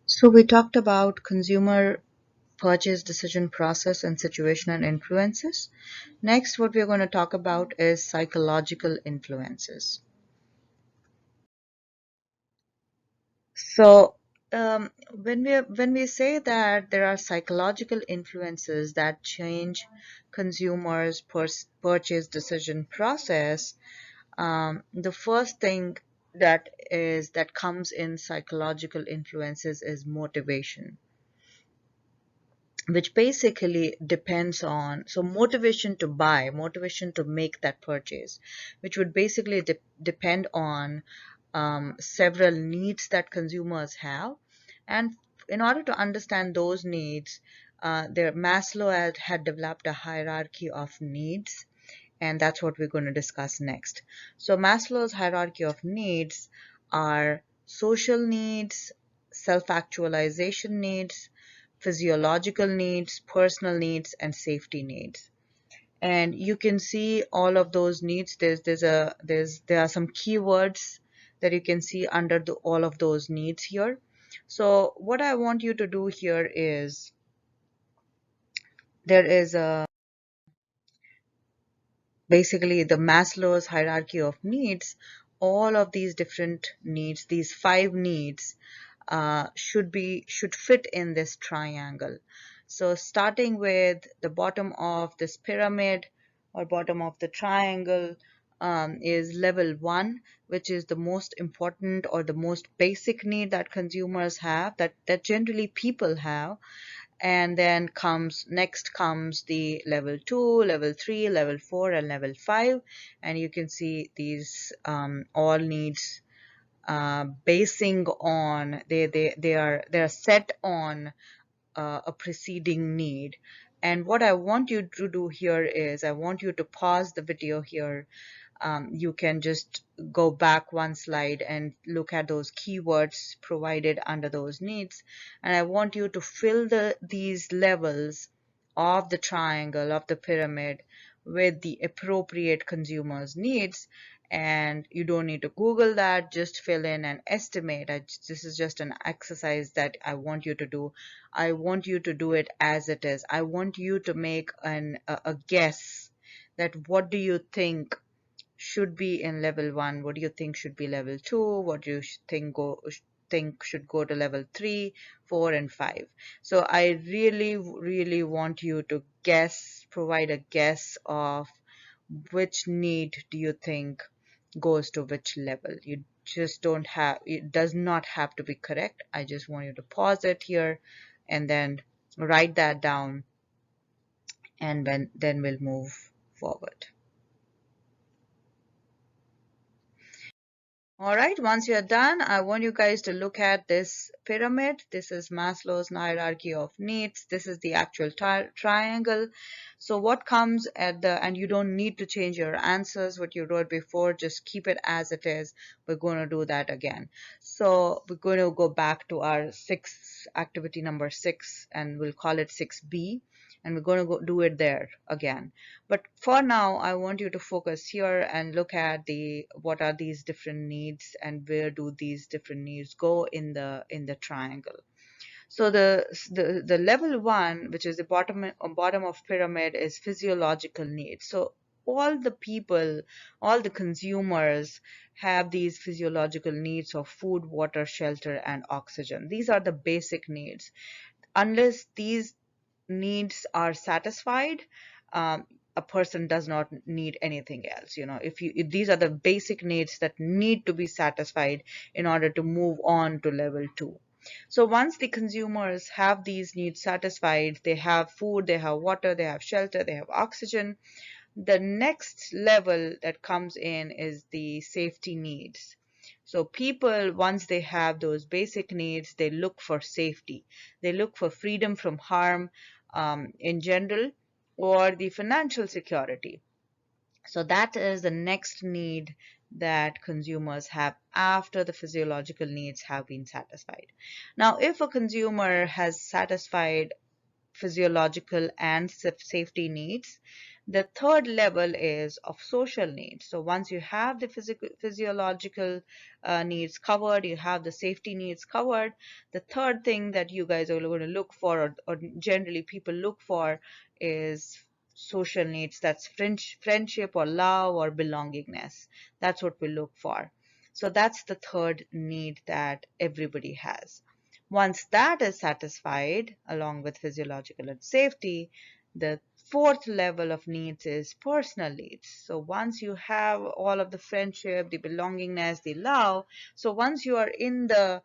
So we talked about consumer purchase decision process and situational influences. Next, what we're going to talk about is psychological influences. So when we say that there are psychological influences that change consumers' purchase decision process, the first thing that comes in psychological influences is motivation, which basically depends on motivation to buy, motivation to make that purchase, which would basically depend on several needs that consumers have. And in order to understand those needs, Maslow had developed a hierarchy of needs, and that's what we're going to discuss next. So Maslow's hierarchy of needs are social needs, self-actualization needs, physiological needs, personal needs, and safety needs. And you can see all of those needs. There are some keywords that you can see under all of those needs here. So what I want you to do here is there is a basically the Maslow's hierarchy of needs. All of these different needs, these five needs, should fit in this triangle. So starting with the bottom of this pyramid or bottom of the triangle is level one, which is the most important or the most basic need that consumers have, that generally people have. And then next comes the level 2, level 3, level 4, and level 5. And you can see these all needs basing on they are set on a preceding need. And what I want you to do here is I want you to pause the video here. You can just go back one slide and look at those keywords provided under those needs. And I want you to fill these levels of the triangle of the pyramid with the appropriate consumers' needs. And you don't need to Google that, just fill in an estimate. This is just an exercise that I want you to do. I want you to do it as it is. I want you to make a guess that what do you think should be in level 1, what do you think should be level 2, what do you think should go to level 3, 4, and 5. So I really want you to provide a guess of which need do you think goes to which level. You just don't have, it does not have to be correct. I just want you to pause it here and then write that down, and then we'll move forward. All right, once you're done, I want you guys to look at this pyramid. This is Maslow's hierarchy of needs. This is the actual triangle. So what comes at and you don't need to change your answers, what you wrote before, just keep it as it is. We're going to do that again. So we're going to go back to our activity number 6, and we'll call it 6B. And we're going to do it there again. But for now, I want you to focus here and look at what are these different needs and where do these different needs go in the triangle. So the level 1, which is the bottom of pyramid, is physiological needs. So all the people, all the consumers have these physiological needs of food, water, shelter, and oxygen. These are the basic needs. Unless these needs are satisfied, a person does not need anything else. If these are the basic needs that need to be satisfied in order to move on to level 2. So once the consumers have these needs satisfied, they have food, they have water, they have shelter, they have oxygen. The next level that comes in is the safety needs. So people, once they have those basic needs, they look for safety. They look for freedom from harm in general, or the financial security. So that is the next need that consumers have after the physiological needs have been satisfied. Now, if a consumer has satisfied physiological and safety needs, The third level is of social needs. So once you have the physiological needs covered, you have the safety needs covered, the third thing that you guys are going to look for, or generally people look for, is social needs. That's friendship or love or belongingness. That's what we look for. So that's the third need that everybody has. Once that is satisfied, along with physiological and safety, the fourth level of needs is personal needs. So once you have all of the friendship, the belongingness, the love, so once you are in the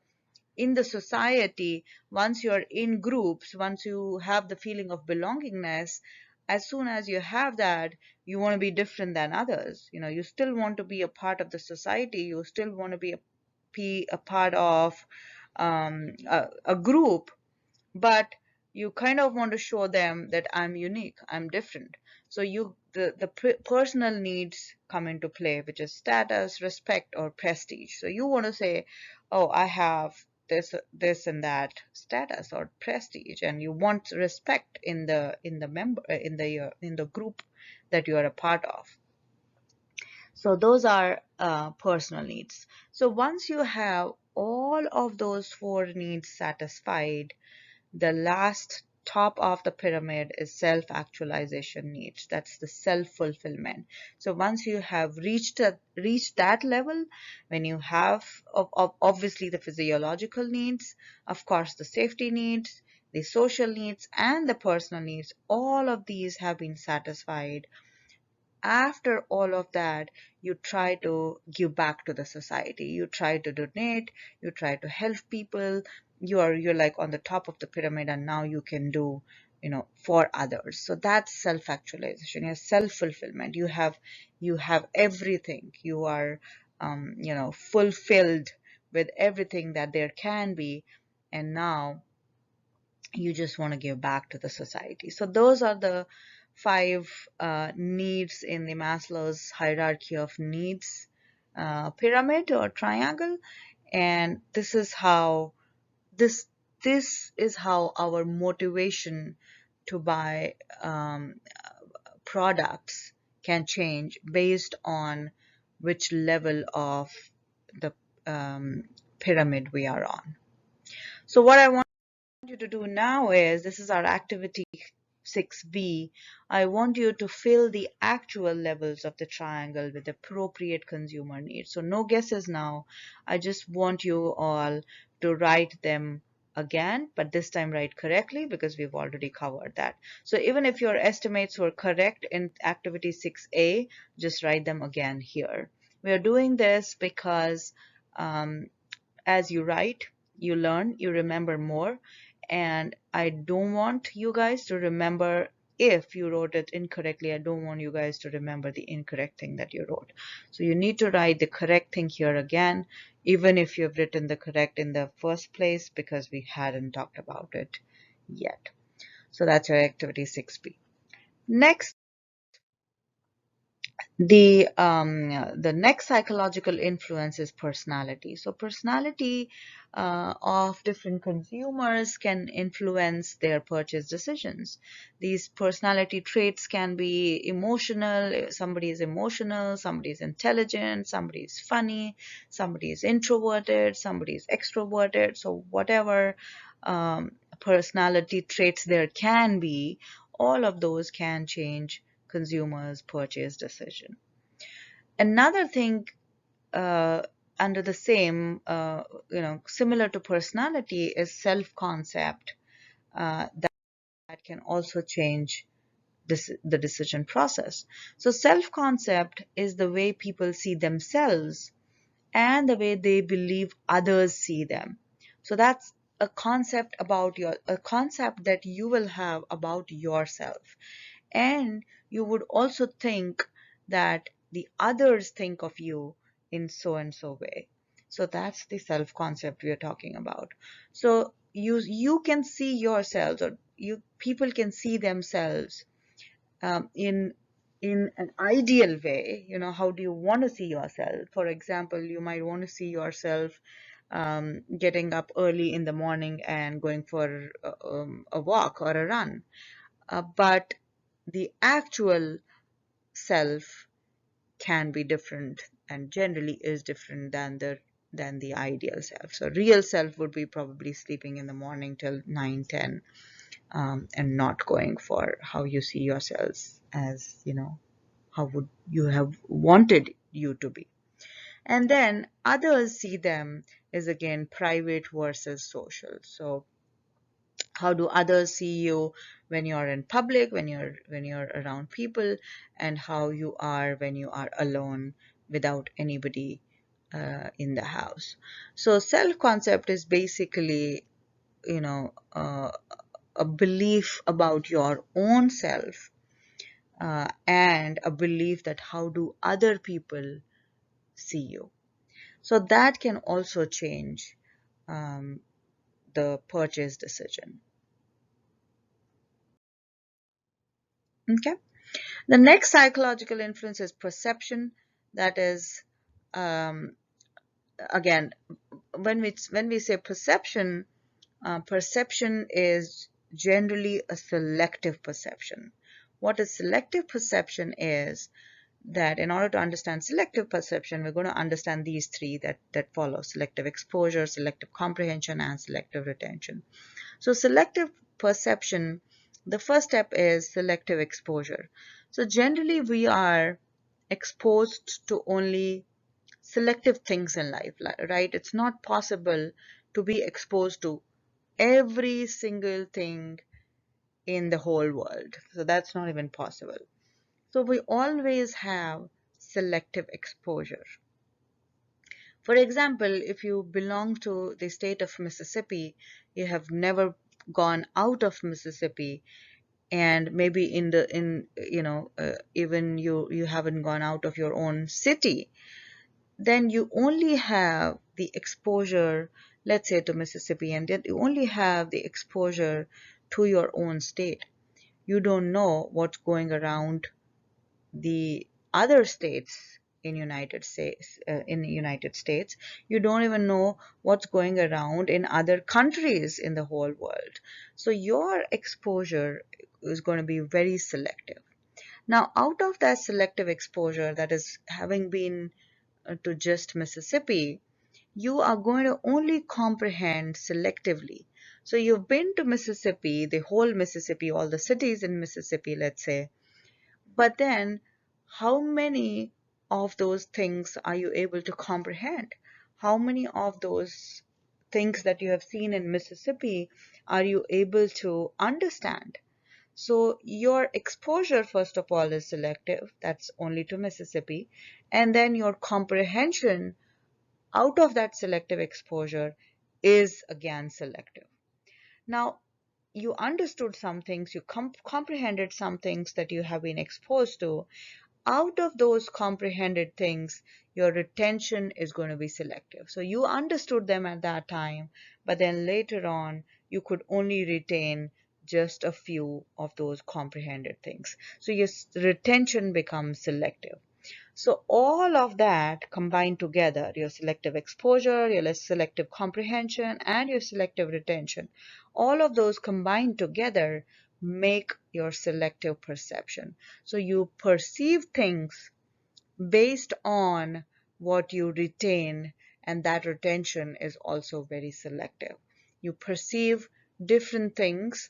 society, once you're in groups, once you have the feeling of belongingness, as soon as you have that, you want to be different than others. You still want to be a part of the society. You still want to be a part of a group, but you kind of want to show them that I'm unique, I'm different. So the personal needs come into play, which is status, respect, or prestige. So you want to say, oh, I have this and that status or prestige, and you want respect in the group that you are a part of. So those are personal needs. So once you have all of those four needs satisfied, the last top of the pyramid is self-actualization needs. That's the self-fulfillment. So once you have reached that level, when you have obviously the physiological needs, of course the safety needs, the social needs, and the personal needs, all of these have been satisfied. After all of that, you try to give back to the society. You try to donate, you try to help people. You're like on the top of the pyramid, and now you can do, for others. So that's self-actualization, your self-fulfillment. You have everything. You are fulfilled with everything that there can be, and now you just want to give back to the society. So those are the five needs in the Maslow's hierarchy of needs pyramid or triangle. And this this is how our motivation to buy products can change based on which level of the pyramid we are on. So what I want you to do now is, this is our activity 6B. I want you to fill the actual levels of the triangle with appropriate consumer needs. So no guesses now. I just want you all to write them again, but this time write correctly because we've already covered that. So even if your estimates were correct in activity 6A, just write them again here. We are doing this because as you write, you learn, you remember more. And I don't want you guys to remember if you wrote it incorrectly. I don't want you guys to remember the incorrect thing that you wrote. So you need to write the correct thing here again, even if you've written the correct in the first place, because we hadn't talked about it yet. So that's your activity 6B. Next, the next psychological influence is personality. So personality of different consumers can influence their purchase decisions. These personality traits can be emotional. Somebody is emotional, somebody is intelligent, somebody is funny, somebody is introverted, somebody is extroverted. So whatever personality traits there can be, all of those can change consumers' purchase decision. Another thing uh, under the same, similar to personality, is self-concept that can also change the decision process. So self-concept is the way people see themselves and the way they believe others see them. So that's a concept that you will have about yourself. And you would also think that the others think of you in so and so way. So that's the self concept we are talking about. So you can see yourselves, or you people can see themselves in an ideal way. How do you want to see yourself? For example, you might want to see yourself getting up early in the morning and going for a walk or a run. But the actual self can be different and generally is different than the ideal self. So real self would be probably sleeping in the morning till 9, 10, and not going for how you see yourselves as, how would you have wanted you to be. And then others see them as again private versus social. So how do others see you when you're in public, when you're around people, and how you are when you are alone without anybody in the house. So self concept is basically, a belief about your own self, and a belief that how do other people see you. So that can also change um, the purchase decision. Okay. The next psychological influence is perception. That is, um, again, when we say perception, perception is generally a selective perception. What a selective perception is, that in order to understand selective perception, we're going to understand these three that follow: selective exposure, selective comprehension, and selective retention. So selective perception, the first step is selective exposure. So generally we are exposed to only selective things in life, right? It's not possible to be exposed to every single thing in the whole world. So that's not even possible. So we always have selective exposure. For example, if you belong to the state of Mississippi, you have never gone out of Mississippi, and maybe even you haven't gone out of your own city, then you only have the exposure, let's say, to Mississippi, and then you only have the exposure to your own state. You don't know what's going around the other states in the United States. You don't even know what's going around in other countries in the whole world. So your exposure is going to be very selective. Now, out of that selective exposure, that is having been to just Mississippi, you are going to only comprehend selectively. So you've been to Mississippi, the whole Mississippi, all the cities in Mississippi, let's say, but then how many of those things are you able to comprehend? How many of those things that you have seen in Mississippi are you able to understand? So your exposure, first of all, is selective. That's only to Mississippi. And then your comprehension out of that selective exposure is again selective. Now, you understood some things, you comprehended some things that you have been exposed to. Out of those comprehended things, your retention is going to be selective. So you understood them at that time, but then later on, you could only retain just a few of those comprehended things. So your retention becomes selective. So all of that combined together, your selective exposure, your selective comprehension, and your selective retention, all of those combined together make your selective perception. So you perceive things based on what you retain, and that retention is also very selective. You perceive different things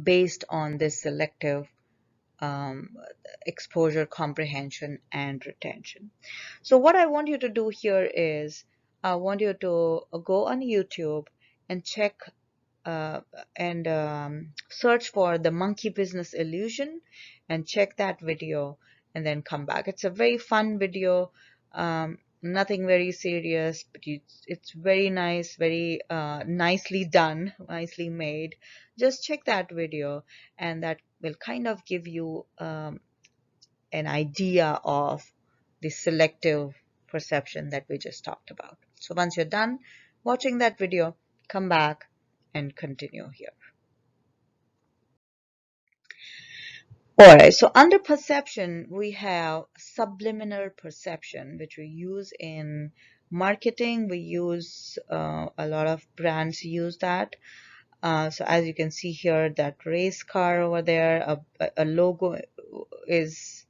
based on this selective um, exposure, comprehension, and retention. So what I want you to do here is I want you to go on YouTube and check uh, and search for the monkey business illusion and check that video and then come back. It's a very fun video, nothing very serious, but it's very nice, very nicely done, nicely made. Just check that video, and that will kind of give you an idea of the selective perception that we just talked about. So once you're done watching that video, come back and continue here. All right, so under perception, we have subliminal perception, which we use in marketing. We use a lot of brands use that. So as you can see here, that race car over there, a logo is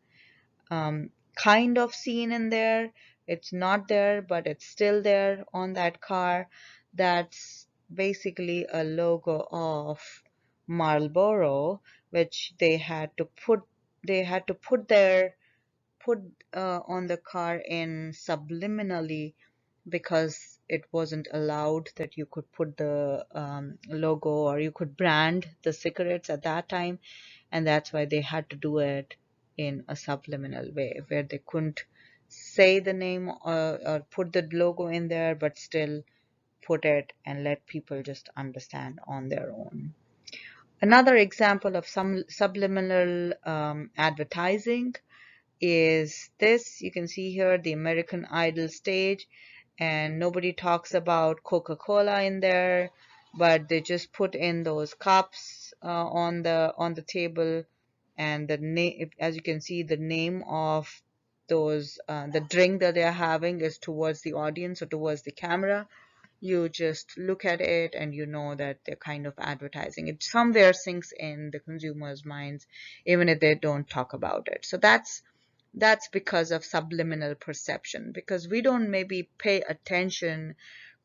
kind of seen in there. It's not there, but it's still there on that car. That's basically a logo of Marlboro, which they had to put on the car in subliminally, because it wasn't allowed that you could put the logo, or you could brand the cigarettes at that time, and that's why they had to do it in a subliminal way, where they couldn't say the name, or put the logo in there, but still put it and let people just understand on their own. Another example of some subliminal advertising is this. You can see here the American Idol stage, and nobody talks about Coca-Cola in there, but they just put in those cups on the table, and the name, as you can see, the name of those the drink that they are having is towards the audience or towards the camera. You just look at it and you know that they're kind of advertising. It somewhere sinks in the consumer's minds, even if they don't talk about it. So that's because of subliminal perception, because we don't maybe pay attention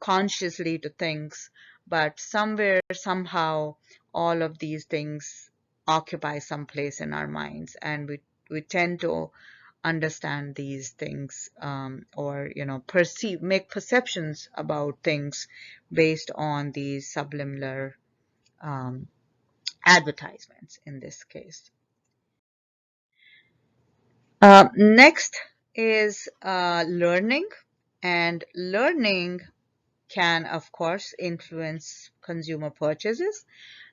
consciously to things, but somewhere, somehow, all of these things occupy some place in our minds, and we tend to understand these things, or make perceptions about things based on these subliminal um, advertisements in this case. Next is learning, and learning can, of course, influence consumer purchases.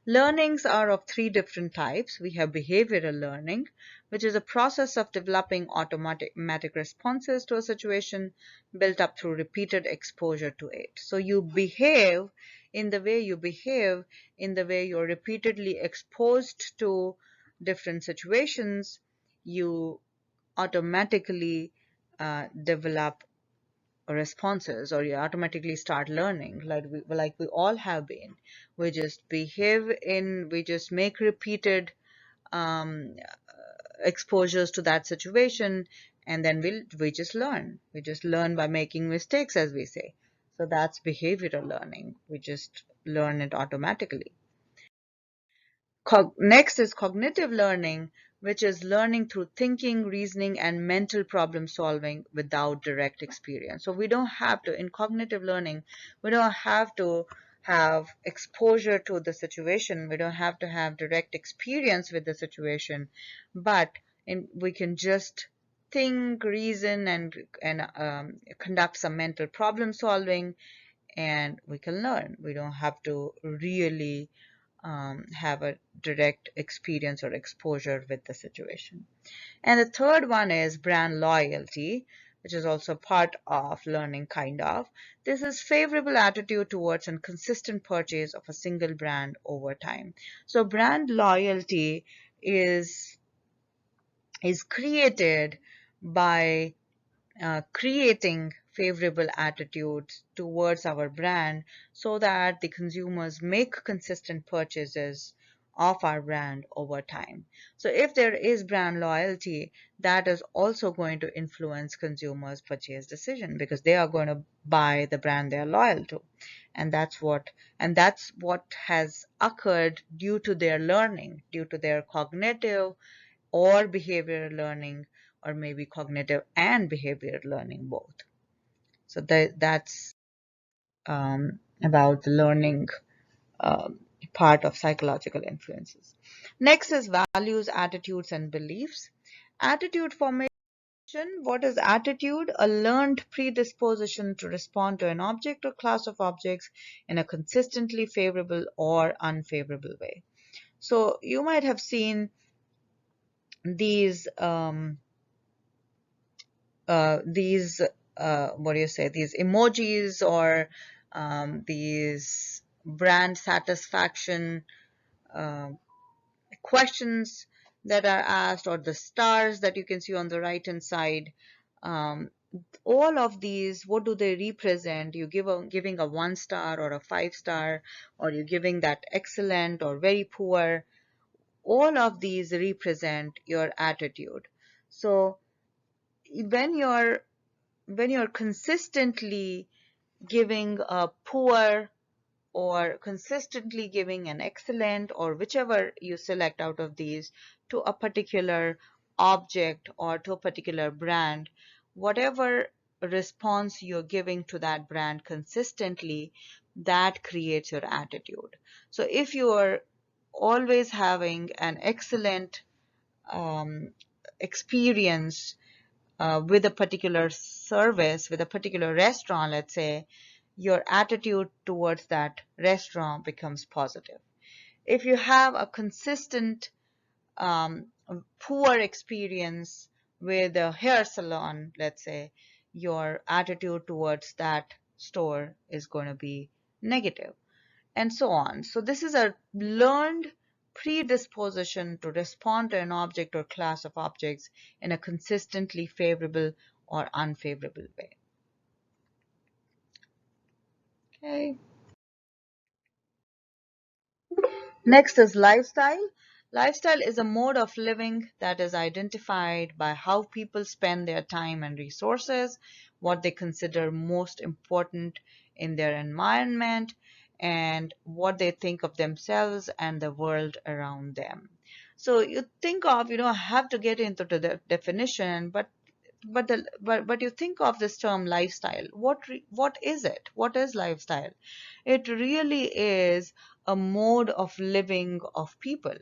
Learnings are of three different types. We have behavioral learning, which is a process of developing automatic responses to a situation built up through repeated exposure to it. So you behave in the way you behave, in the way you're repeatedly exposed to different situations. You automatically develop responses, or you automatically start learning, like we all have been. We just make repeated um, exposures to that situation, and then we just learn by making mistakes, as we say. So that's behavioral learning. We just learn it automatically. Next is cognitive learning, which is learning through thinking, reasoning, and mental problem solving without direct experience. So we don't have to, in cognitive learning, we don't have to have exposure to the situation. We don't have to have direct experience with the situation, but we can just think, reason, and conduct some mental problem solving, and we can learn. We don't have to really have a direct experience or exposure with the situation. And the third one is brand loyalty, which is also part of learning, kind of. This is favorable attitude towards and consistent purchase of a single brand over time. So brand loyalty is created by creating favorable attitudes towards our brand, so that the consumers make consistent purchases of our brand over time. So if there is brand loyalty, that is also going to influence consumers' purchase decision, because they are going to buy the brand they are loyal to. And that's what has occurred due to their learning, due to their cognitive or behavioral learning, or maybe cognitive and behavioral learning both. So that's about the learning um, part of psychological influences. Next is values, attitudes, and beliefs. Attitude formation. What is attitude? A learned predisposition to respond to an object or class of objects in a consistently favorable or unfavorable way. So you might have seen these these what do you say, these emojis, or these brand satisfaction uh, questions that are asked, or the stars that you can see on the right hand side. um, all of these, what do they represent? You giving a 1 star or a 5 star, or you're giving that excellent or very poor. all of these represent your attitude. So when you're consistently giving a poor, or consistently giving an excellent, or whichever you select out of these, to a particular object or to a particular brand, whatever response you're giving to that brand consistently, that creates your attitude. So if you are always having an excellent um, experience with a particular service, with a particular restaurant, let's say, your attitude towards that restaurant becomes positive. If you have a consistent poor experience with a hair salon, let's say, your attitude towards that store is going to be negative, and so on. So this is a learned predisposition to respond to an object or class of objects in a consistently favorable or unfavorable way. Okay. Next is lifestyle. Lifestyle is a mode of living that is identified by how people spend their time and resources, what they consider most important in their environment, and what they think of themselves and the world around them. So you think of, you don't have to get into the definition, but you think of this term lifestyle. What is it? What is lifestyle? It really is a mode of living of people.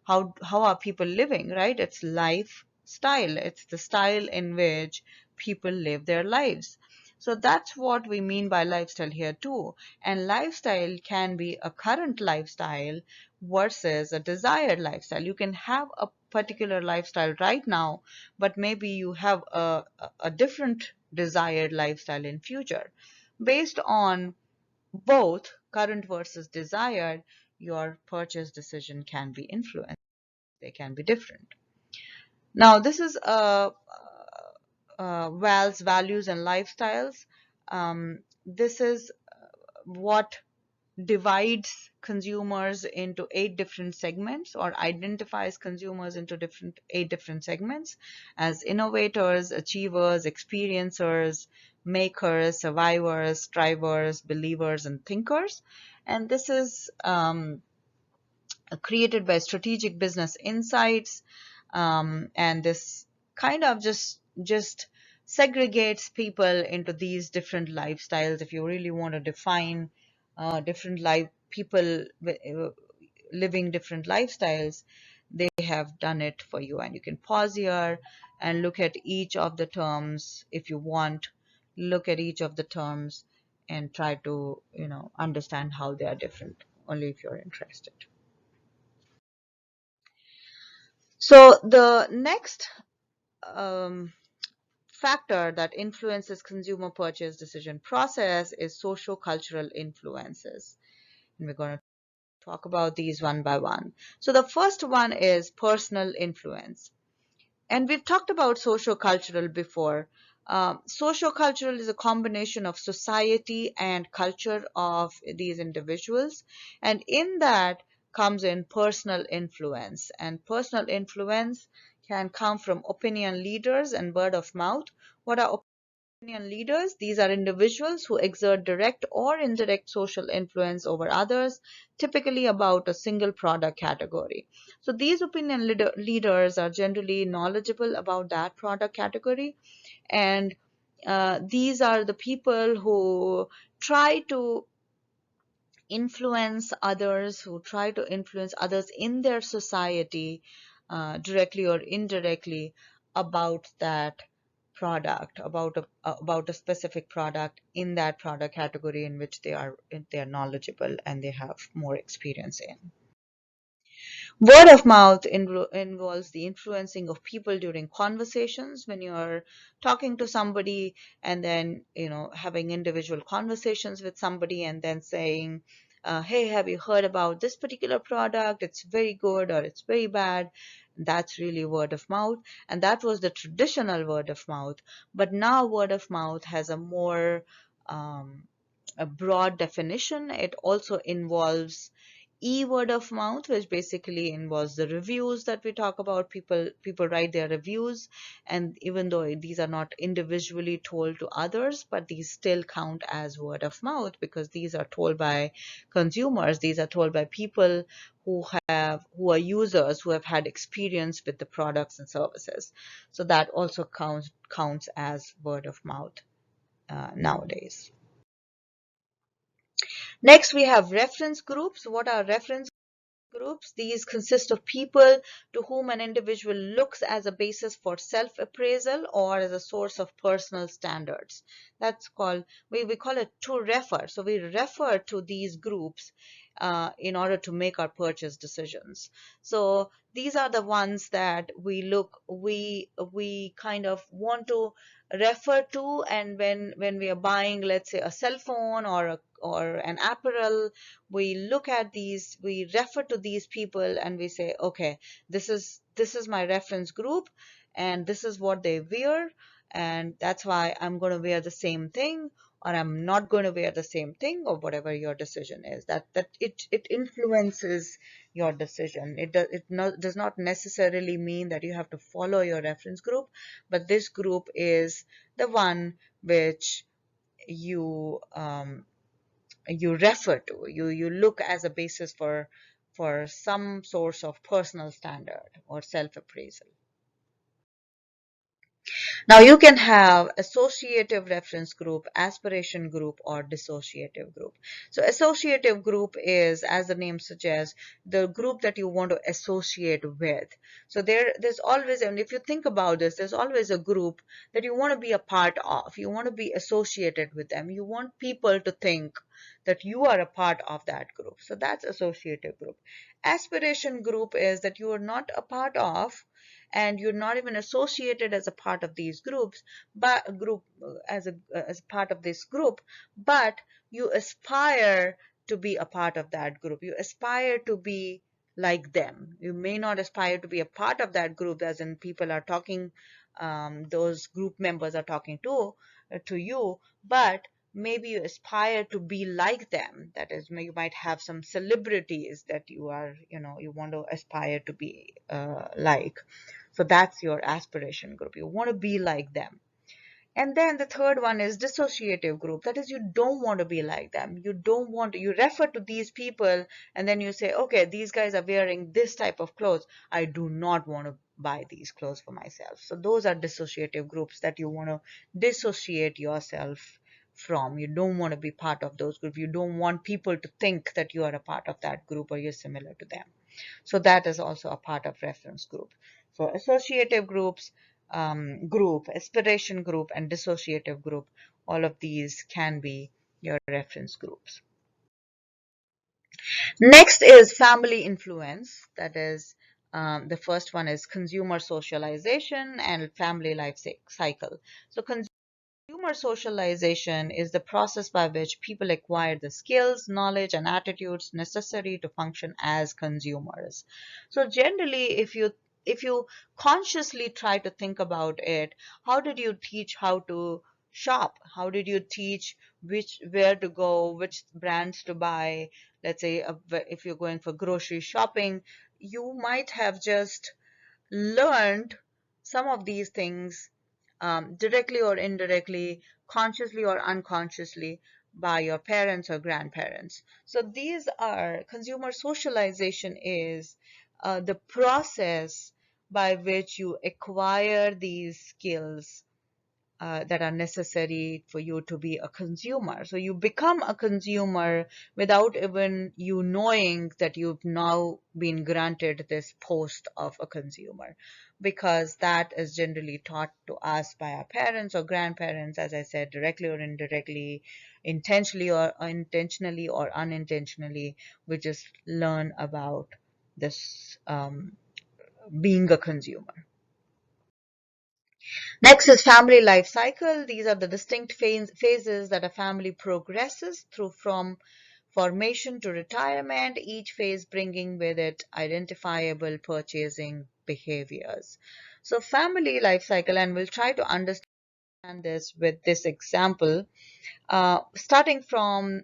How are people living, right? It's lifestyle. It's the style in which people live their lives. So that's what we mean by lifestyle here too. And lifestyle can be a current lifestyle versus a desired lifestyle. You can have a particular lifestyle right now, but maybe you have a different desired lifestyle in future. Based on both current versus desired, your purchase decision can be influenced. They can be different. Now, this is Val's values and lifestyles. This is what divides consumers into 8 different segments, or identifies consumers into 8 different segments, as innovators, achievers, experiencers, makers, survivors, strivers, believers, and thinkers. And this is created by Strategic Business Insights, and this kind of just segregates people into these different lifestyles. If you really want to define different life people living different lifestyles, they have done it for you, and you can pause here and look at each of the terms if you want. Look at each of the terms and try to understand how they are different, only if you're interested. So the next um, factor that influences consumer purchase decision process is socio-cultural influences. And we're going to talk about these one by one. So the first one is personal influence. And we've talked about socio-cultural before. Socio-cultural is a combination of society and culture of these individuals. And in that comes in personal influence. And personal influence can come from opinion leaders and word of mouth. What are opinion leaders? These are individuals who exert direct or indirect social influence over others, typically about a single product category. So these opinion leaders are generally knowledgeable about that product category, and these are the people who try to influence others in their society, directly or indirectly, about that product, about a specific product in that product category in which they are knowledgeable and they have more experience in. Word of mouth involves the influencing of people during conversations. When you're talking to somebody and then, having individual conversations with somebody and then saying, hey, have you heard about this particular product? It's very good or it's very bad. That's really word of mouth. And that was the traditional word of mouth. But now word of mouth has a broad definition. It also involves e-word of mouth, which basically involves the reviews that we talk about. People write their reviews, and even though these are not individually told to others, but these still count as word of mouth because these are told by consumers. These are told by people who are users who have had experience with the products and services. So that also counts as word of mouth nowadays. Next, we have reference groups. What are reference groups? These consist of people to whom an individual looks as a basis for self-appraisal or as a source of personal standards. That's called, we call it to refer. So we refer to these groups in order to make our purchase decisions. So these are the ones that we kind of want to refer to, and when we are buying, let's say, a cell phone or an apparel, we look at these, we refer to these people, and we say, okay, this is my reference group, and this is what they wear, and that's why I'm going to wear the same thing, or I'm not going to wear the same thing, or whatever your decision is. It influences your decision. Does not necessarily mean that you have to follow your reference group, but this group is the one which you you refer to, you look as a basis for some source of personal standard or self-appraisal. Now you can have associative reference group, aspiration group, or dissociative group. So associative group is, as the name suggests, the group that you want to associate with. So there's always, and if you think about this, there's always a group that you want to be a part of. You want to be associated with them. You want people to think that you are a part of that group. So that's associative group. Aspiration group is that you are not a part of, and you're not even associated as a part of these groups, but group as part of this group, but you aspire to be a part of that group. You aspire to be like them. You may not aspire to be a part of that group, as in people are talking, those group members are talking to you, but maybe you aspire to be like them. That is, you might have some celebrities that you are, you want to aspire to be like. So that's your aspiration group. You want to be like them. And then the third one is dissociative group. That is, you don't want to be like them. You don't want to, you refer to these people, and then you say, okay, these guys are wearing this type of clothes. I do not want to buy these clothes for myself. So those are dissociative groups that you want to dissociate yourself from. You don't want to be part of those groups. You don't want people to think that you are a part of that group or you're similar to them. So that is also a part of reference group. So associative groups, aspiration group, and dissociative group, all of these can be your reference groups. Next is family influence. That is, the first one is consumer socialization and family life cycle. So consumer socialization is the process by which people acquire the skills, knowledge, and attitudes necessary to function as consumers. So generally, if you consciously try to think about it, how did you teach how to shop? How did you teach where to go, which brands to buy? Let's say if you're going for grocery shopping, you might have just learned some of these things directly or indirectly, consciously or unconsciously, by your parents or grandparents. So these are, consumer socialization is the process by which you acquire these skills that are necessary for you to be a consumer. So you become a consumer without even you knowing that you've now been granted this post of a consumer, because that is generally taught to us by our parents or grandparents, as I said, directly or indirectly, intentionally or unintentionally. We just learn about this being a consumer. Next is family life cycle. These are the distinct phases that a family progresses through, from formation to retirement, each phase bringing with it identifiable purchasing behaviors. So family life cycle, and we'll try to understand this with this example, starting from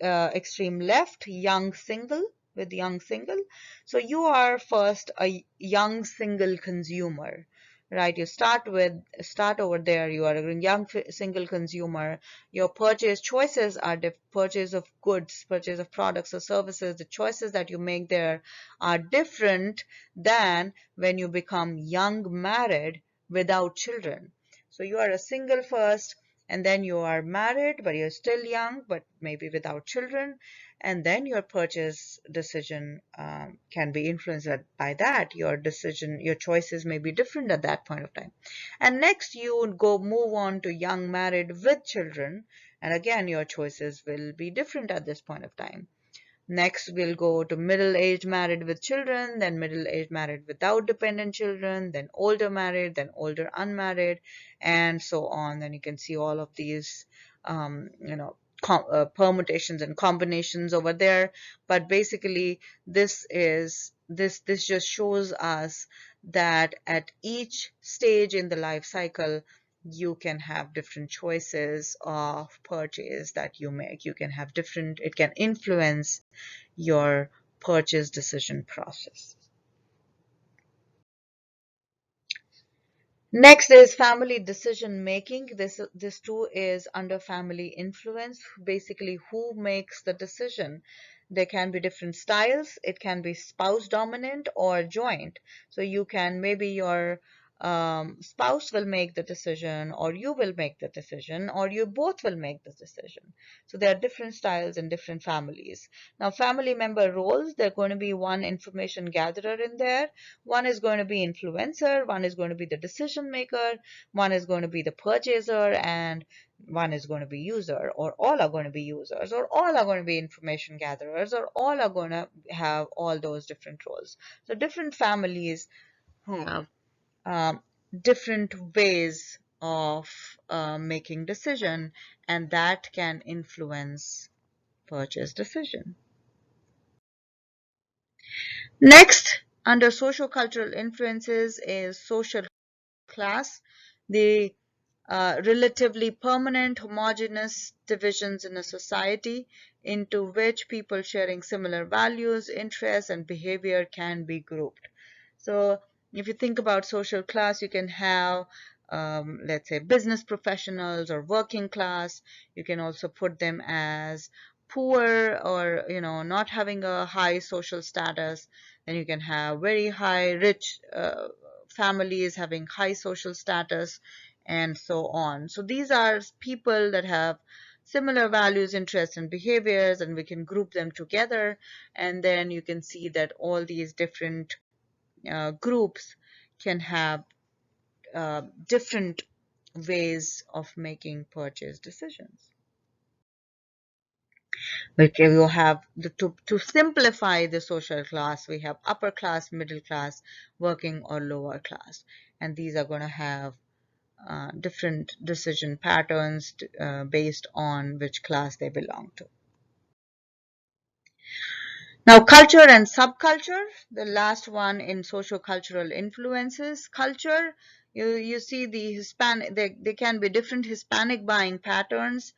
extreme left, young single, with young single. So you are first a young single consumer, right? You start over there. You are a young single consumer. Your purchase choices are purchase of goods, purchase of products or services. The choices that you make there are different than when you become young married without children. So you are a single first, and then you are married, but you're still young, but maybe without children, and then your purchase decision can be influenced by that. Your decision, your choices may be different at that point of time. And next you would go move on to young married with children, and again your choices will be different at this point of time. Next, we'll go to middle-aged married with children, then middle-aged married without dependent children, then older married, then older unmarried, and so on. Then you can see all of these, permutations and combinations over there. But basically, this just shows us that at each stage in the life cycle, you can have different choices of purchase that you make. You can have different, it can influence your purchase decision process. Next is family decision making. This too is under family influence. Basically, who makes the decision? There can be different styles. It can be spouse dominant or joint. So you can, maybe your spouse will make the decision, or you will make the decision, or you both will make the decision. So there are different styles in different families. Now, family member roles, there are going to be one information gatherer in there, one is going to be influencer, one is going to be the decision maker, one is going to be the purchaser, and one is going to be user, or all are going to be users, or all are going to be information gatherers, or all are going to have all those different roles. So different families have um, different ways of making decision, and that can influence purchase decision. Next, under social cultural influences is social class. The relatively permanent homogeneous divisions in a society into which people sharing similar values, interests, and behavior can be grouped. So if you think about social class, you can have, let's say, business professionals or working class. You can also put them as poor, or not having a high social status. Then you can have very high rich families having high social status, and so on. So these are people that have similar values, interests, and behaviors, and we can group them together. And then you can see that all these different groups can have different ways of making purchase decisions. Okay, we'll have to simplify the social class, we have upper class, middle class, working, or lower class. And these are going to have different decision patterns based on which class they belong to. Now, culture and subculture, the last one in socio-cultural influences. Culture, you see the Hispanic, there can be different Hispanic buying patterns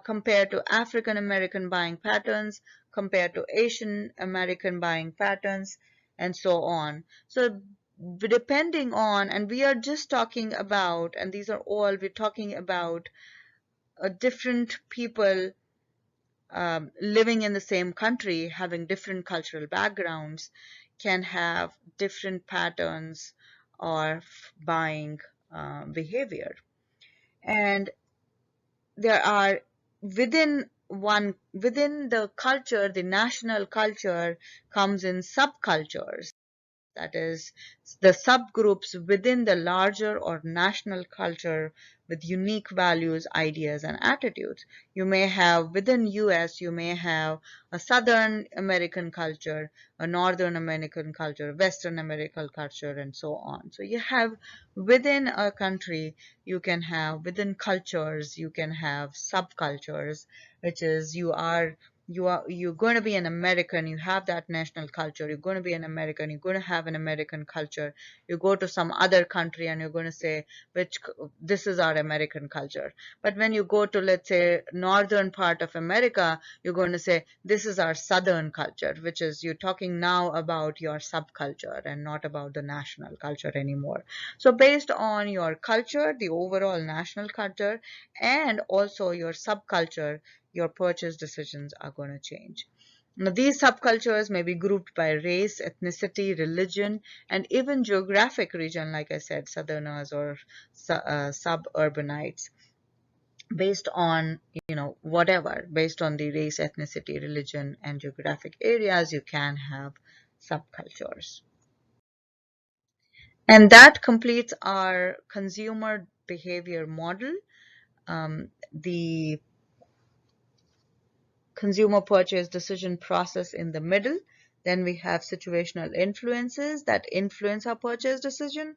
compared to African American buying patterns, compared to Asian American buying patterns, and so on. So depending on, and we are just talking about, and these are all, we're talking about different people living in the same country, having different cultural backgrounds, can have different patterns of buying behavior. And there are within the culture, the national culture comes in subcultures. That is, the subgroups within the larger or national culture with unique values, ideas, and attitudes. You may have within US, you may have a Southern American culture, a Northern American culture, Western American culture, and so on. So you have within a country, you can have within cultures, you can have subcultures, which is you're going to be an American, you have that national culture, you're going to be an American, you're going to have an American culture. You go to some other country and you're going to say this is our American culture. But when you go to, let's say, northern part of America, you're going to say this is our southern culture, which is, you're talking now about your subculture and not about the national culture anymore. So based on your culture, the overall national culture, and also your subculture, your purchase decisions are going to change. Now, these subcultures may be grouped by race, ethnicity, religion, and even geographic region, like I said, southerners or suburbanites, based on, whatever, based on the race, ethnicity, religion, and geographic areas, you can have subcultures. And that completes our consumer behavior model. The consumer purchase decision process in the middle. Then we have situational influences that influence our purchase decision.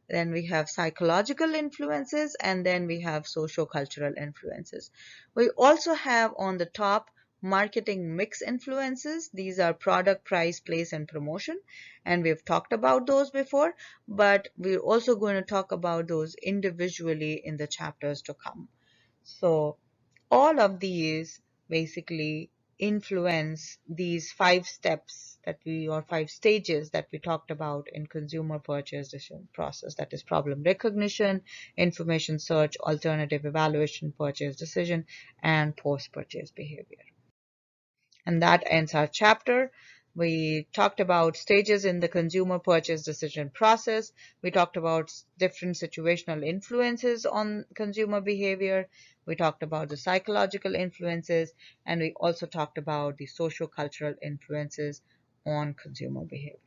Then we have psychological influences, and then we have socio-cultural influences. We also have on the top marketing mix influences. These are product, price, place, and promotion. And we've talked about those before, but we're also going to talk about those individually in the chapters to come. So all of these basically influence these 5 steps that we, or 5 stages that we talked about in consumer purchase decision process. That is problem recognition, information search, alternative evaluation, purchase decision, and post-purchase behavior. And that ends our chapter. We talked about stages in the consumer purchase decision process. We talked about different situational influences on consumer behavior. We talked about the psychological influences, and we also talked about the socio-cultural influences on consumer behavior.